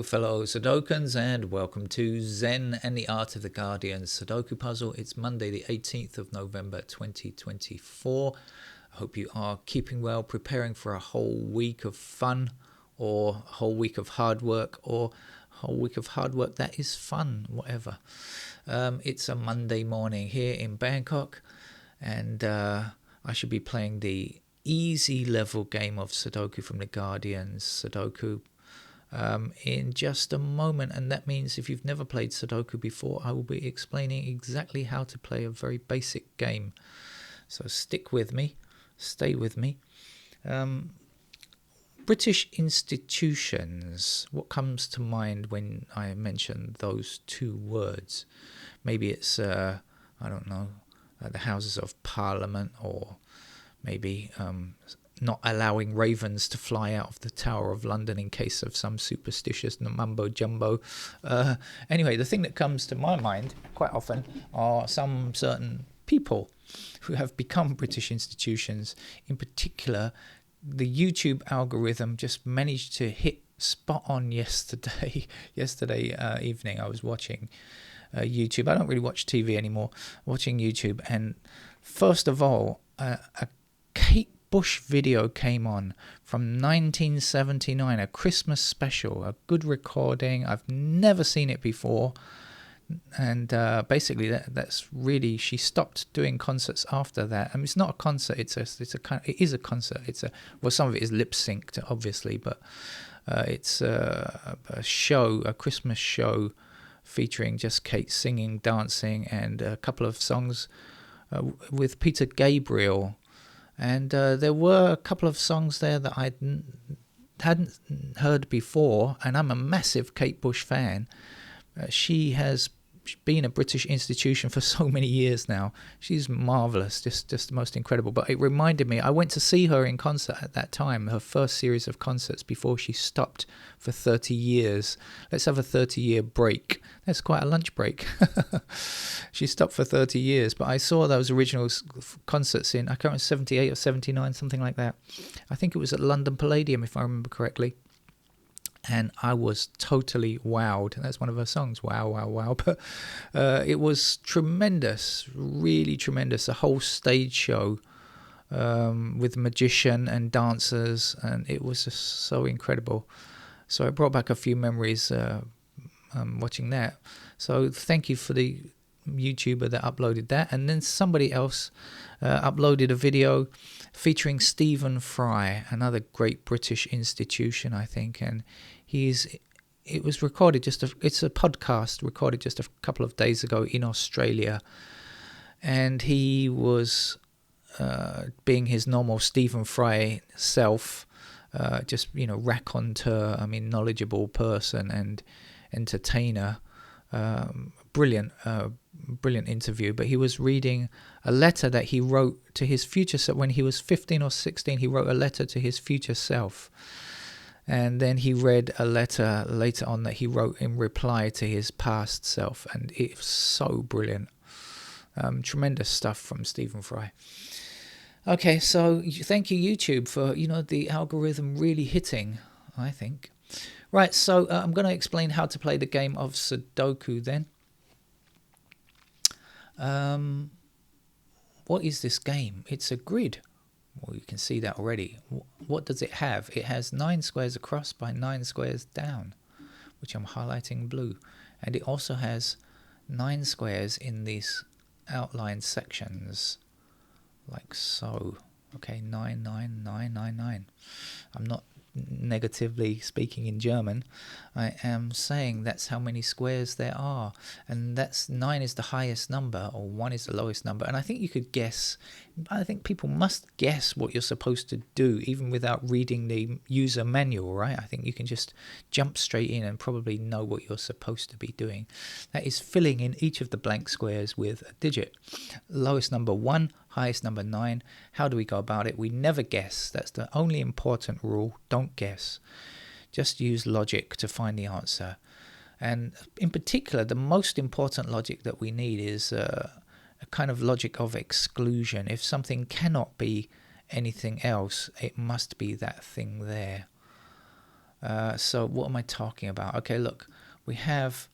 Hello, fellow Sudokans, and welcome to Zen and the Art of the Guardian Sudoku Puzzle. It's Monday, the 18th of November, 2024. I hope you are keeping well, preparing for a whole week of fun, or a whole week of hard work, or a whole week of hard work that is fun, whatever. It's a Monday morning here in Bangkok, and I should be playing the easy level game of Sudoku from the Guardian's Sudoku in just a moment, and that means if you've never played Sudoku before, I will be explaining exactly how to play a very basic game. So stick with me, stay with me. British institutions, what comes to mind when I mention those two words? Maybe it's, I don't know, the Houses of Parliament, or maybe not allowing ravens to fly out of the Tower of London in case of some superstitious mumbo jumbo. Anyway, the thing that comes to my mind quite often are some certain people who have become British institutions. In particular, the YouTube algorithm just managed to hit spot on yesterday evening. I was watching YouTube. I don't really watch TV anymore. Watching YouTube, and first of all, a Kate Bush video came on from 1979, a Christmas special, a good recording. I've never seen it before, and basically that's really, she stopped doing concerts after that. I mean, it's not a concert; it is a concert. Well, some of it is lip synced, obviously, but it's a show, a Christmas show, featuring just Kate singing, dancing, and a couple of songs with Peter Gabriel. And there were a couple of songs there that I hadn't heard before, and I'm a massive Kate Bush fan. She has been a British institution for so many years now. She's marvellous, just the most incredible. But it reminded me, I went to see her in concert at that time, her first series of concerts before she stopped for 30 years. Let's have a 30-year break. That's quite a lunch break. She stopped for 30 years, but I saw those original concerts in, I can't remember, 78 or 79, something like that. I think it was at London Palladium, if I remember correctly. And I was totally wowed. And that's one of her songs, wow, wow, wow. But it was tremendous, really tremendous. A whole stage show with magician and dancers, and it was just so incredible. So it brought back a few memories watching that. So thank you for the YouTuber that uploaded that. And then somebody else uploaded a video featuring Stephen Fry, another great British institution, I think. And it was recorded it's a podcast recorded just a couple of days ago in Australia. And he was being his normal Stephen Fry self, just, raconteur, knowledgeable person and entertainer. Brilliant interview. But he was reading a letter that he wrote to his future self when he was 15 or 16. He wrote a letter to his future self, and then he read a letter later on that he wrote in reply to his past self, and it was so brilliant. Tremendous stuff from Stephen Fry. Okay, so thank you, YouTube, for the algorithm really hitting, I think. Right, so I'm going to explain how to play the game of Sudoku then. What is this game? It's a grid. Well, you can see that already. What does it have? It has 9 squares across by 9 squares down, which I'm highlighting blue. And it also has 9 squares in these outlined sections, like so. Okay, 9, 9, 9, 9, 9. I'm not negatively speaking in German. I am saying that's how many squares there are, and that's 9 is the highest number, or 1 is the lowest number. And I think you could guess, I think people must guess what you're supposed to do even without reading the user manual, right? I think you can just jump straight in and probably know what you're supposed to be doing. That is filling in each of the blank squares with a digit. Lowest number 1, highest number 9. How do we go about it? We never guess. That's the only important rule. Don't guess. Just use logic to find the answer. And in particular, the most important logic that we need is a kind of logic of exclusion. If something cannot be anything else, it must be that thing there. So what am I talking about? Okay, look, we have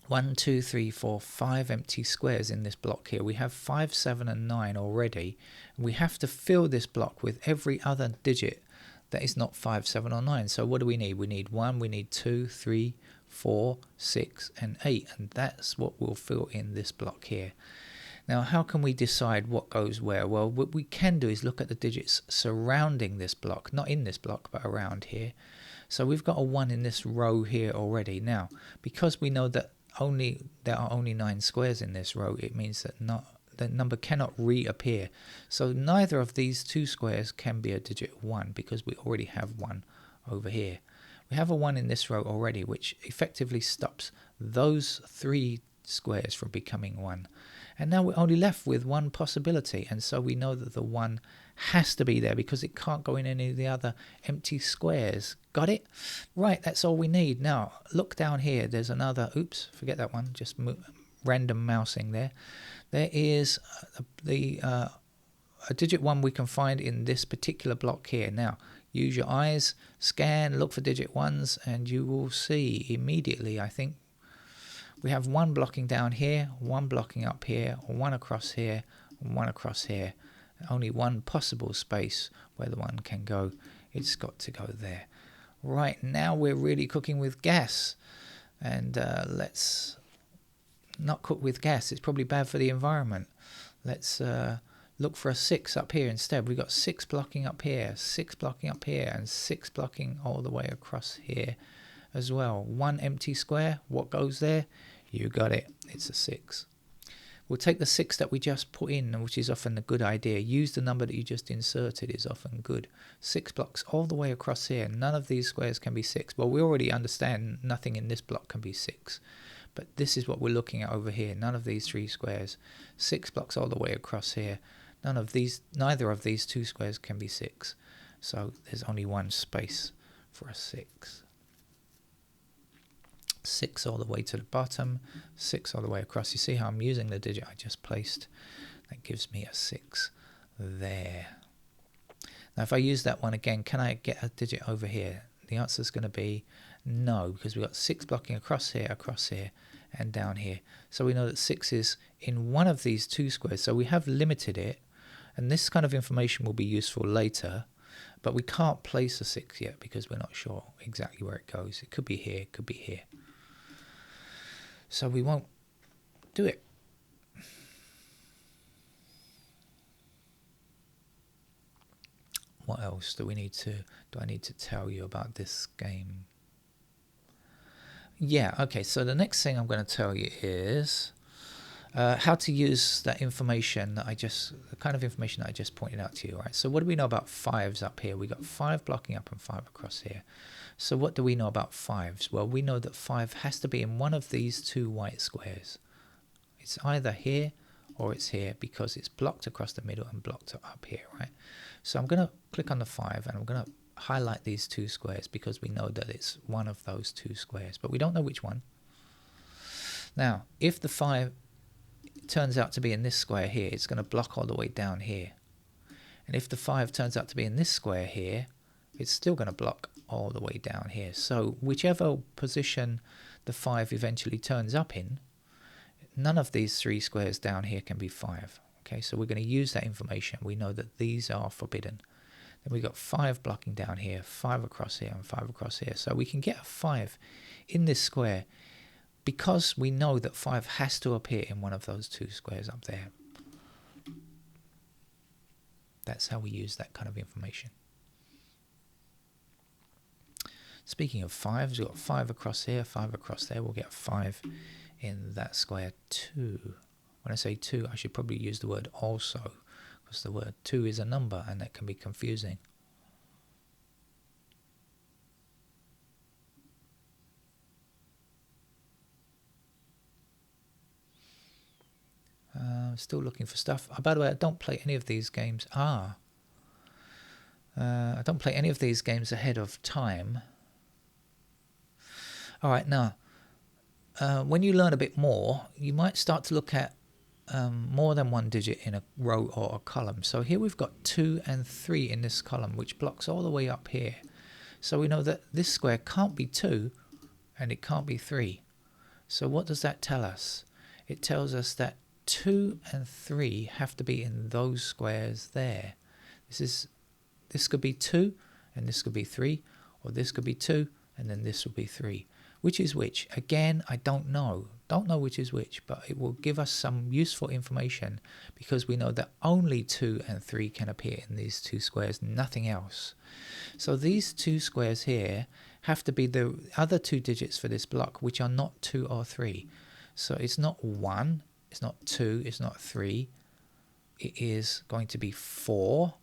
1, 2, 3, 4, 5 empty squares in this block here. We have 5, 7, and 9 already. We have to fill this block with every other digit that is not 5, 7, or 9. So what do we need? We need 1, we need 2, 3, 4, 6, and 8. And that's what we'll fill in this block here. Now, how can we decide what goes where? Well, what we can do is look at the digits surrounding this block, not in this block, but around here. So we've got a 1 in this row here already. Now, because we know that there are only 9 squares in this row, it means that the number cannot reappear. So neither of these 2 squares can be a digit 1 because we already have 1 over here. We have a 1 in this row already, which effectively stops those 3 squares from becoming 1. And now we're only left with one possibility, and so we know that the 1 has to be there because it can't go in any of the other empty squares. Got it? Right, that's all we need. Now, look down here. There's another, oops, forget that one, just random mousing there. There is a digit 1 we can find in this particular block here. Now, use your eyes, scan, look for digit 1s, and you will see immediately, I think, we have 1 blocking down here, 1 blocking up here, 1 across here, 1 across here. Only one possible space where the 1 can go. It's got to go there. Right, now we're really cooking with gas. And let's not cook with gas. It's probably bad for the environment. Let's look for a 6 up here instead. We've got 6 blocking up here, 6 blocking up here, and 6 blocking all the way across here as well. 1 empty square. What goes there? You got it. It's a 6. We'll take the 6 that we just put in, which is often a good idea. Use the number that you just inserted is often good. 6 blocks all the way across here. None of these squares can be 6. Well, we already understand nothing in this block can be 6. But this is what we're looking at over here. None of these 3 squares. 6 blocks all the way across here. Neither of these 2 squares can be 6. So there's only one space for a 6. 6 all the way to the bottom, 6 all the way across. You see how I'm using the digit I just placed? That gives me a 6 there. Now if I use that one again, can I get a digit over here? The answer is going to be no, because we've got 6 blocking across here, and down here. So we know that 6 is in one of these 2 squares. So we have limited it, and this kind of information will be useful later. But we can't place a 6 yet because we're not sure exactly where it goes. It could be here, it could be here. So we won't do it. What else do I need to tell you about this game? Yeah, okay, so the next thing I'm going to tell you is how to use that information that the kind of information that I just pointed out to you, right? So what do we know about 5s up here? We got 5 blocking up and 5 across here. So what do we know about 5s? Well, we know that 5 has to be in one of these 2 white squares. It's either here or it's here because it's blocked across the middle and blocked up here, right? So I'm going to click on the 5 and I'm going to highlight these 2 squares because we know that it's one of those 2 squares, but we don't know which one. Now, if the 5 turns out to be in this square here, it's going to block all the way down here. And if the 5 turns out to be in this square here, it's still going to block all the way down here. So whichever position the 5 eventually turns up in, none of these 3 squares down here can be 5. Okay, so we're going to use that information. We know that these are forbidden. Then we've got 5 blocking down here, 5 across here, and 5 across here. So we can get a 5 in this square because we know that 5 has to appear in one of those 2 squares up there. That's how we use that kind of information. Speaking of 5s, we've got 5 across here, 5 across there. We'll get 5 in that square too. When I say 2, I should probably use the word also, because the word 2 is a number and that can be confusing. Still looking for stuff. By the way, I don't play any of these games. I don't play any of these games ahead of time. All right, now, when you learn a bit more, you might start to look at more than one digit in a row or a column. So here we've got 2 and 3 in this column, which blocks all the way up here. So we know that this square can't be 2 and it can't be 3. So what does that tell us? It tells us that 2 and 3 have to be in those squares there. This could be 2 and this could be 3, or this could be 2 and then this will be 3. Which is which? Again, I don't know. Don't know which is which, but it will give us some useful information because we know that only 2 and 3 can appear in these two squares, nothing else. So these two squares here have to be the other two digits for this block, which are not 2 or 3. So it's not 1, it's not 2, it's not 3. It is going to be 4.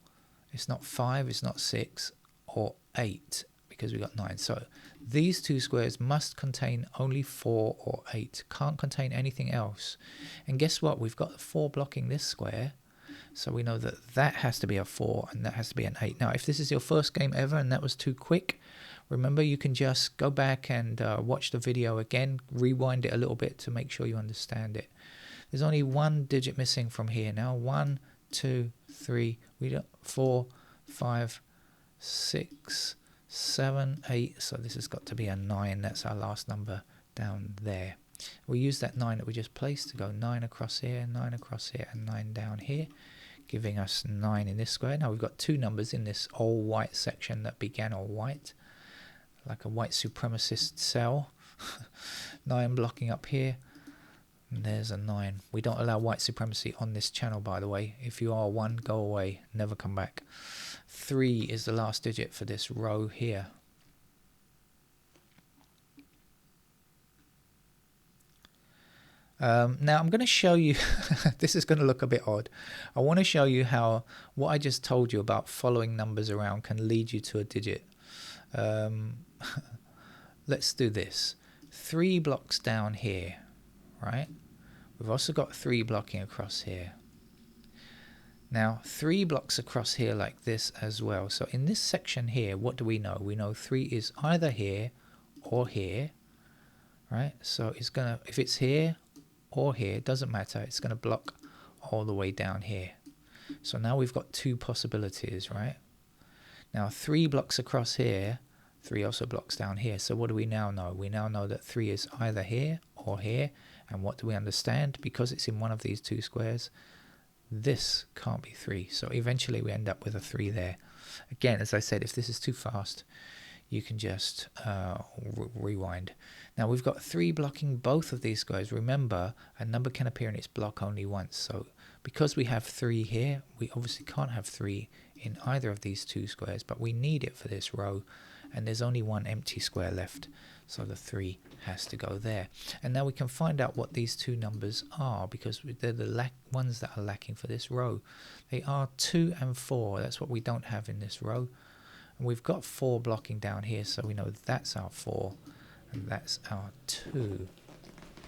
It's not 5, it's not 6, or 8, because we got 9. So these two squares must contain only 4 or 8. Can't contain anything else. And guess what? We've got 4 blocking this square. So we know that that has to be a 4 and that has to be an 8. Now, if this is your first game ever and that was too quick, remember you can just go back and watch the video again, rewind it a little bit to make sure you understand it. There's only one digit missing from here now. 1, 2, 3, 4, 5, 6, 7, 8. So this has got to be a 9. That's our last number down there. We use that 9 that we just placed to go 9 across here, 9 across here, and 9 down here, giving us 9 in this square. Now we've got 2 numbers in this all white section that began all white, like a white supremacist cell. 9 blocking up here, and there's a 9. We don't allow white supremacy on this channel, by the way. If you are one, go away, never come back. 3 is the last digit for this row here. Now I'm going to show you, this is going to look a bit odd. I want to show you how what I just told you about following numbers around can lead you to a digit. Let's do this. 3 blocks down here, right? We've also got 3 blocking across here. Now 3 blocks across here like this as well. So in this section here, what do we know? We know 3 is either here or here, right? So it's going to, if it's here or here, it doesn't matter, it's going to block all the way down here. So now we've got 2 possibilities, right? Now 3 blocks across here, 3 also blocks down here. So what do we now know? We now know that 3 is either here or here. And what do we understand? Because it's in one of these 2 squares, this can't be 3. So eventually we end up with a 3 there. Again, as I said, if this is too fast, you can just rewind. Now we've got 3 blocking both of these squares. Remember, a number can appear in its block only once. So because we have 3 here, we obviously can't have 3 in either of these 2 squares, but we need it for this row. And there's only one empty square left. So the 3 has to go there. And now we can find out what these 2 numbers are, because they're the ones that are lacking for this row. They are 2 and 4. That's what we don't have in this row. And we've got 4 blocking down here, so we know that's our 4 and that's our 2.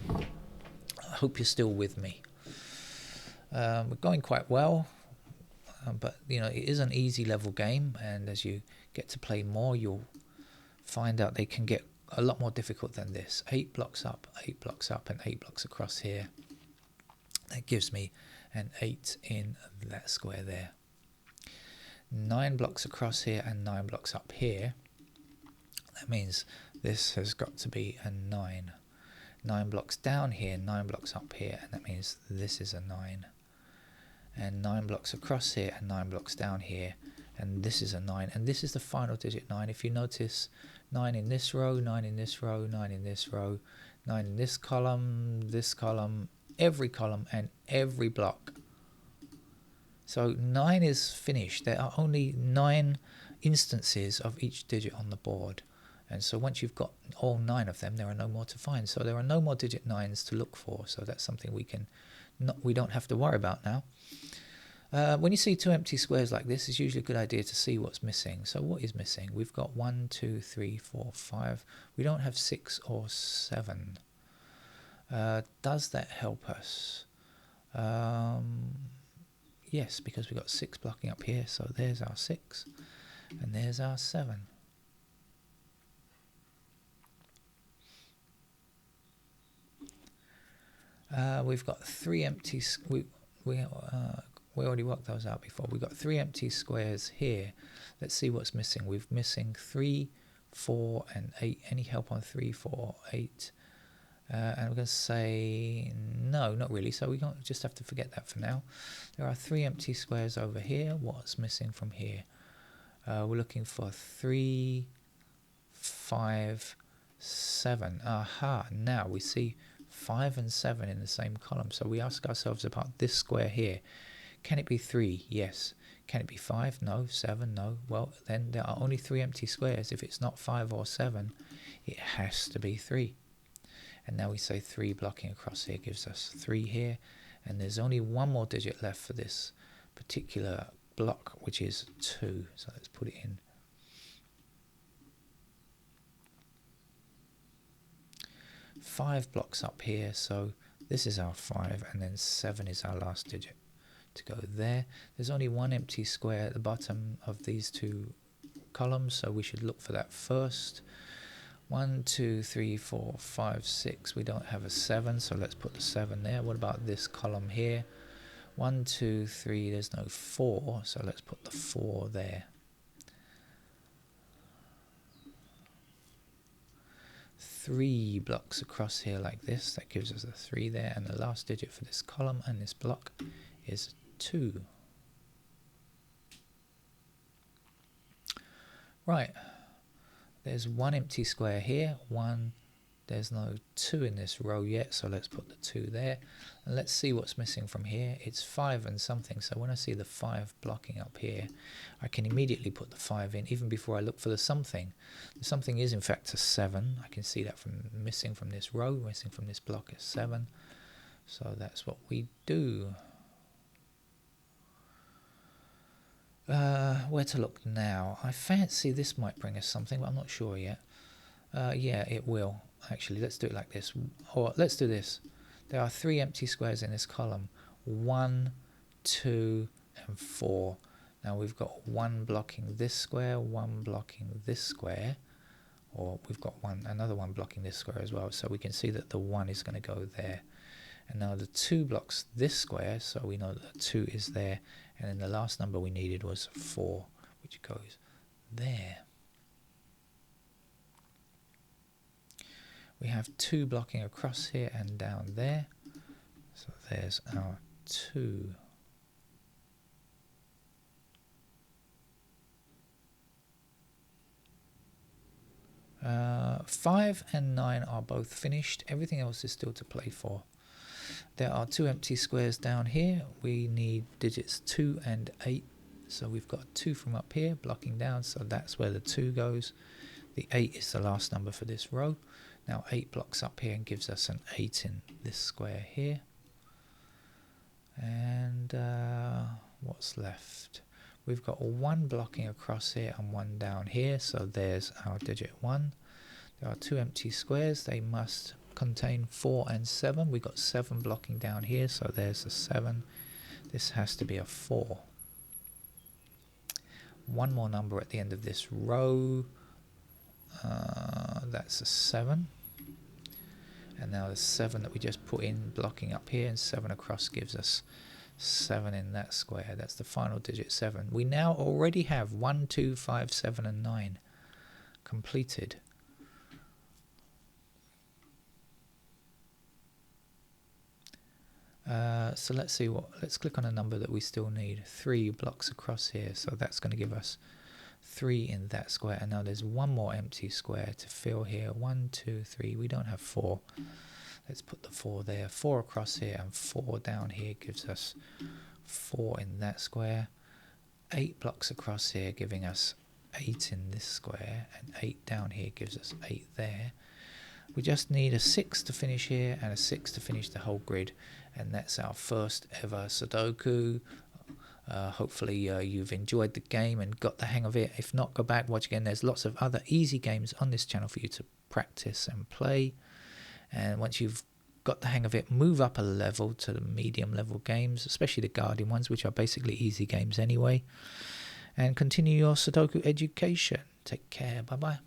I hope you're still with me. We're going quite well, but you know, it is an easy level game, and as you get to play more, you'll find out they can get a lot more difficult than this. 8 blocks up, 8 blocks up, and 8 blocks across here. That gives me an 8 in that square there. 9 blocks across here and 9 blocks up here. That means this has got to be a 9. 9 blocks down here, 9 blocks up here, and that means this is a 9. And 9 blocks across here and 9 blocks down here, and this is a 9. And this is the final digit 9. If you notice, 9 in this row, 9 in this row, 9 in this row, 9 in this column, every column, and every block. So 9 is finished. There are only 9 instances of each digit on the board. And so once you've got all 9 of them, there are no more to find. So there are no more digit 9s to look for. So that's something we don't have to worry about now. When you see 2 empty squares like this, it's usually a good idea to see what's missing. So what is missing? We've got 1, 2, 3, 4, 5. We don't have 6 or 7. Does that help us? Yes, because we've got 6 blocking up here. So there's our 6 and there's our 7. We've got 3 empty. We already worked those out before. We've got 3 empty squares here. Let's see what's missing. We're missing 3, 4, and 8. Any help on 3, 4, 8? And we're going to say no, not really. So we just have to forget that for now. There are 3 empty squares over here. What's missing from here? We're looking for 3, 5, 7. Aha! Now we see 5 and 7 in the same column. So we ask ourselves about this square here. Can it be 3? Yes. Can it be 5? No. 7? No. Well, then there are only 3 empty squares. If it's not 5 or 7, it has to be 3. And now we say 3 blocking across here gives us 3 here. And there's only one more digit left for this particular block, which is 2. So let's put it in. 5 blocks up here, so this is our 5, and then 7 is our last digit to go there. There's only one empty square at the bottom of these 2 columns, so we should look for that first. 1, 2, 3, 4, 5, 6. We don't have a 7, so let's put the 7 there. What about this column here? 1, 2, 3. There's no 4, so let's put the 4 there. 3 blocks across here like this. That gives us a 3 there, and the last digit for this column and this block is 2. Right. There's one empty square here, 1, there's no 2 in this row yet, so let's put the 2 there. And let's see what's missing from here. It's 5 and something, so when I see the 5 blocking up here, I can immediately put the 5 in, even before I look for the something. The something is in fact a 7. I can see that from missing from this row, missing from this block is 7. So that's what we do. Where to look now? I fancy this might bring us something, but I'm not sure yet. Yeah, it will. Actually, let's do it like this. Or let's do this. There are 3 empty squares in this column. 1, 2, and 4. Now we've got 1 blocking this square, 1 blocking this square. Or we've got another one blocking this square as well. So we can see that the 1 is going to go there. And now the 2 blocks this square, so we know that the 2 is there. And then the last number we needed was 4, which goes there. We have 2 blocking across here and down there. So there's our 2. Five and 9 are both finished. Everything else is still to play for. There are 2 empty squares down here. We need digits 2 and 8. So we've got 2 from up here blocking down. So that's where the 2 goes. The 8 is the last number for this row. Now 8 blocks up here and gives us an 8 in this square here. And what's left? We've got 1 blocking across here and 1 down here. So there's our digit 1. There are 2 empty squares. They must contain 4 and 7. We've got 7 blocking down here, so there's a 7. This has to be a 4. One more number at the end of this row. That's a 7. And now the 7 that we just put in blocking up here, and 7 across gives us 7 in that square. That's the final digit 7. We now already have 1, 2, 5, 7, and 9 completed. So let's see let's click on a number that we still need. 3 blocks across here, so that's going to give us 3 in that square. And now there's 1 more empty square to fill here. 1, 2, 3. We don't have 4. Let's put the 4 there. 4 across here and 4 down here gives us 4 in that square. 8 blocks across here giving us 8 in this square, and 8 down here gives us 8 there. We just need a 6 to finish here and a 6 to finish the whole grid, and that's our first ever Sudoku. Hopefully you've enjoyed the game and got the hang of it. If not, go back, watch again. There's lots of other easy games on this channel for you to practice and play. And once you've got the hang of it, move up a level to the medium level games, especially the Guardian ones, which are basically easy games anyway. And continue your Sudoku education. Take care. Bye-bye.